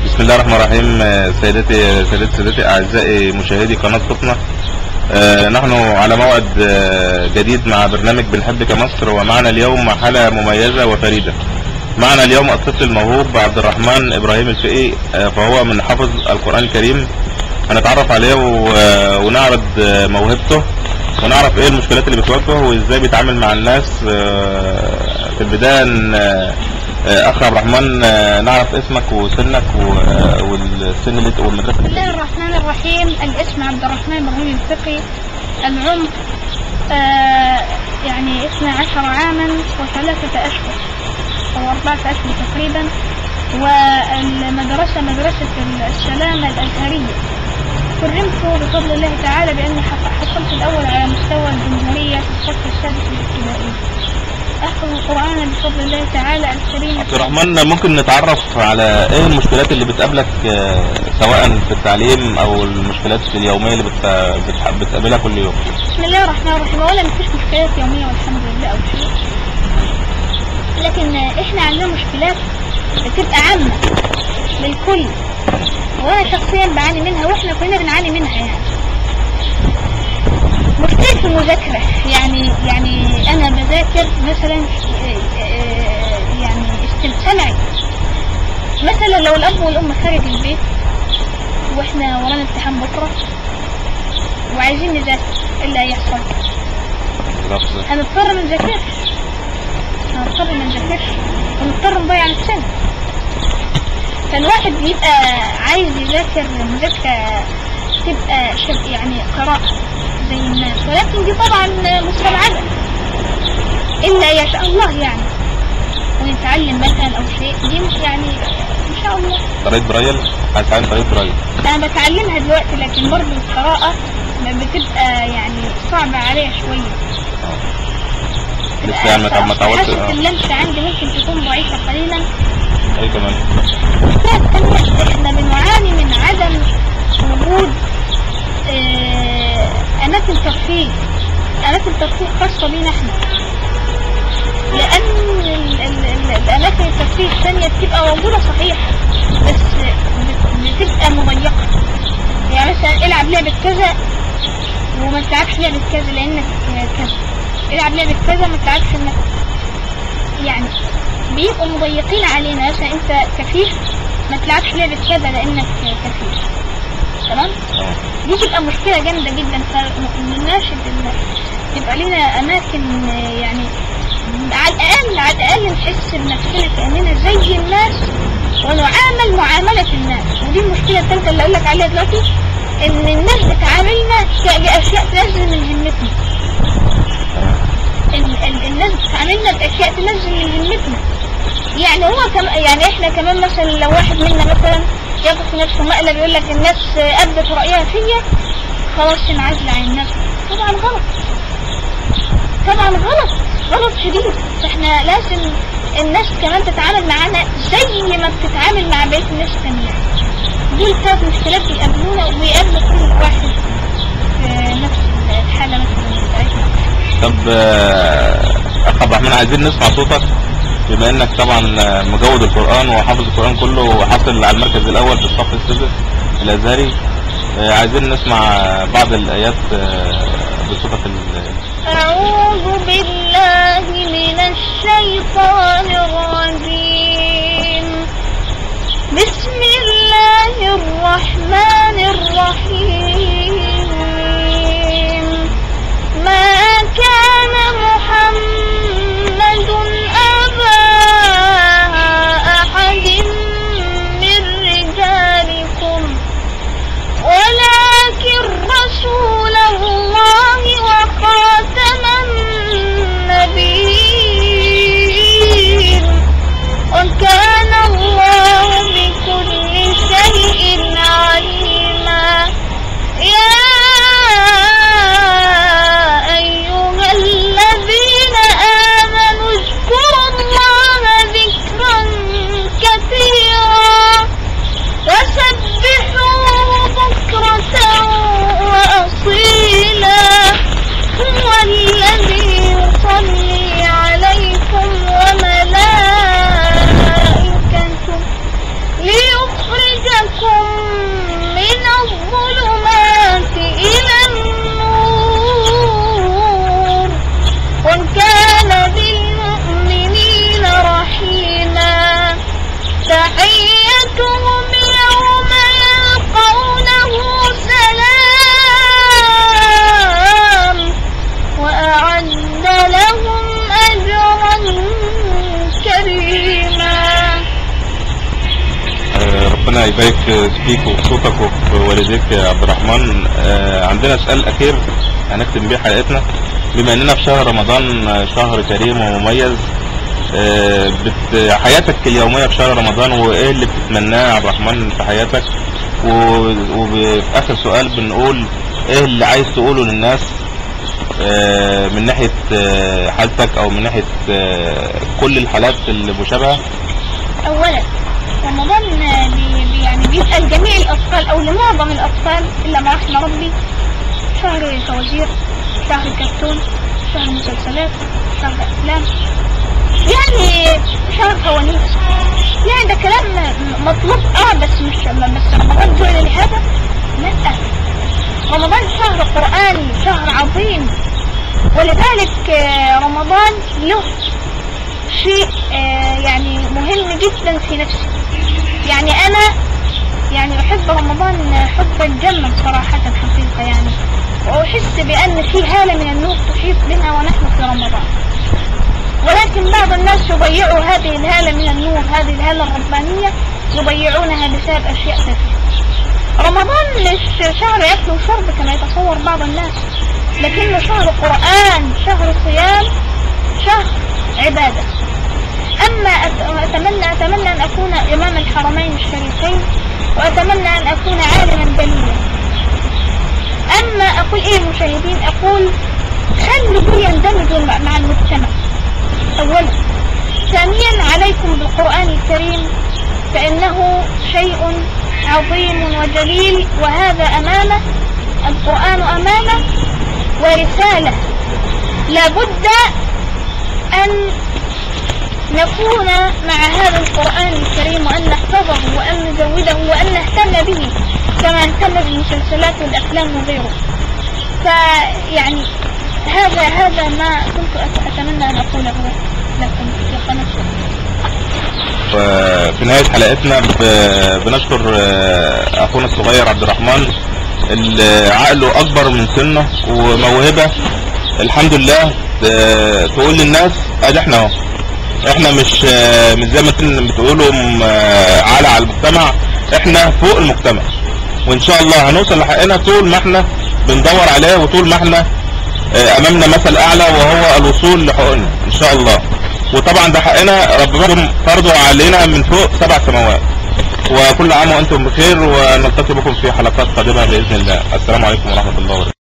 بسم الله الرحمن الرحيم. سيدتي اعزائي مشاهدي قناه فتنه، نحن على موعد جديد مع برنامج بنحبك يا مصر، ومعنا اليوم حالة مميزة وفريدة. معنا اليوم الطفل الموهوب عبد الرحمن ابراهيم الفقي، فهو من حافظ القرآن الكريم. هنتعرف عليه ونعرض موهبته ونعرف ايه المشكلات اللي بتواجهه وازاي بيتعامل مع الناس. في البداية اخ عبد الرحمن، نعرف اسمك وسنك والسن اللي والمدرسه. بسم الله الرحمن الرحيم. الاسم عبد الرحمن ابراهيم الفقي. العمر يعني 12 عاما و3 اشهر او 4 اشهر تقريبا. والمدرسه مدرسه السلامه الازهريه. كرمت بفضل الله تعالى باني حصلت الاول على مستوى الجمهوريه في الصف السادس الابتدائي. أحفظ القرآن بفضل الله تعالى الكريم. عبد الرحمن، ممكن نتعرف على ايه المشكلات اللي بتقابلك سواء في التعليم او المشكلات اليوميه اللي بتقابلها كل يوم؟ بسم الله الرحمن الرحيم. اولا مفيش مشكلات يوميه والحمد لله او شيء، لكن احنا عندنا مشكلات بتبقى عامه للكل، وانا شخصيا بعاني منها واحنا كلنا بنعاني منها. يعني مشكلة في المذاكرة، يعني أنا بذاكر مثلا يعني استمتعي مثلا لو الأب والأم خارج البيت وإحنا ورانا امتحان بكرة وعايزين نذاكر، إيه اللي هيحصل؟ هنضطر ما نذاكرش ونضطر نضيع نفسنا. فالواحد بيبقى عايز يذاكر مذاكرة تبقى يعني قراءة زي الناس، ولكن دي طبعا مستبعدة إلا يشاء الله يعني، ونتعلم مثلا أو شيء دي مش يعني إن شاء الله. طريقة برايل، هتعلم طريقة برايل. أنا بتعلمها دلوقتي، لكن برضه القراءة بتبقى يعني صعبة عليها شوية. لسه يعني ما تعودش. حاسة اللمسة عندي ممكن تكون ضعيفة قليلا. أي كمان. إحنا بنعاني من عدم وجود أماكن ترفيه خاصة بينا احنا، لأن الأماكن الترفيه الثانية بتبقى موجودة صحيح بس بتبقى مضيقة. يعني مثلا العب لعبة كذا وما تلعبش لعبة كذا لأنك كذا، العب لعبة كذا ما تلعبش انك، يعني بيبقوا مضيقين علينا. مثلا انت كفيف ما تلعبش لعبة كذا لأنك كفيف، تمام؟ دي تبقى مشكلة جامدة جدا. فالناشد يبقى لنا أماكن يعني على الأقل نحس بنفسنا كأننا زي الناس ونعامل معاملة الناس. ودي المشكلة الثالثة اللي أقول لك عليها دلوقتي، إن الناس بتعاملنا بأشياء تنزل من همتنا. الناس بتعاملنا بأشياء تنزل من همتنا. يعني يعني إحنا كمان مثلا لو واحد منا مثلا ياخد في نفسه مقلب يقول لك الناس أبدت رأيها فيا خلاص انعزل عن الناس. طبعا غلط شديد. فاحنا لازم الناس كمان تتعامل معانا زي ما بتتعامل مع بقية الناس التانية. دول 3 مشكلات بيقابلونا وبيقابلوا كل واحد في نفس الحالة مثلا. طب أخ عبد الرحمن، عايزين نسمع صوتك بما انك طبعا مجود القرآن وحافظ القرآن كله وحاصل على المركز الاول في الصف السادس الازهري. عايزين نسمع بعض الايات بصوتك. اعوذ بالله من الشيطان الرجيم. بسم الله الرحمن الرحيم. ما كان محمد أبا أحد من رجالكم ولكن رسول الله وخاتم النبيين وكان الله بكل شيء يبارك فيك وفي صوتك وفي والديك يا عبد الرحمن. عندنا سؤال اخير هنختم بيه حلقتنا. بما اننا في شهر رمضان، شهر كريم ومميز، حياتك اليومية في شهر رمضان وايه اللي بتتمناه يا عبد الرحمن في حياتك؟ وفي اخر سؤال بنقول ايه اللي عايز تقوله للناس من ناحية حالتك او من ناحية كل الحالات المشابهة؟ اولا رمضان يعني بيسأل جميع الاطفال او لمعظم الاطفال الا ما رحم ربي شهر فوازير، شهر كرتون، شهر مسلسلات، شهر افلام، يعني شهر فوانيس. يعني ده كلام مطلوب بس مش رمضان جعل لهذا؟ لا، رمضان شهر قرآني، شهر عظيم، ولذلك رمضان له شيء يعني مهم جدا في نفسي. يعني انا يعني احب رمضان حبا جما صراحة حقيقة يعني، واحس بان في هالة من النور تحيط بنا ونحن في رمضان، ولكن بعض الناس يضيعوا هذه الهالة من النور، هذه الهالة الربانية يضيعونها بسبب اشياء تافهة. رمضان مش شهر اكل وشرب كما يتصور بعض الناس، لكنه شهر قرآن، شهر صيام، شهر عبادة. اما اتمنى ان اكون امام الحرمين الشريفين، واتمنى ان اكون عالما دليلا. اما اقول ايه المشاهدين؟ اقول خلوا دول يندمجوا مع المجتمع اولا. ثانيا عليكم بالقرآن الكريم، فانه شيء عظيم وجليل، وهذا امانة، القرآن امانة ورسالة لابد ان نكون مع هذا القرآن الكريم، وأن نحفظه وأن نزوده وأن نهتم به كما نهتم بالمسلسلات والأفلام وغيره. فيعني هذا ما كنت أتمنى أن أقوله لكم في قناتكم. في نهاية حلقتنا بنشكر أخونا الصغير عبد الرحمن اللي عقله أكبر من سنه وموهبة الحمد لله. تقول للناس ادي احنا اهو، احنا مش زي ما بتقولوا على المجتمع، احنا فوق المجتمع، وان شاء الله هنوصل لحقنا طول ما احنا بندور عليه، وطول ما احنا امامنا مثل اعلى وهو الوصول لحقنا ان شاء الله. وطبعا ده حقنا ربنا فرضه علينا من فوق 7 سماوات. وكل عام وانتم بخير، ونلتقي بكم في حلقات قادمة باذن الله. السلام عليكم ورحمة الله وبركاته.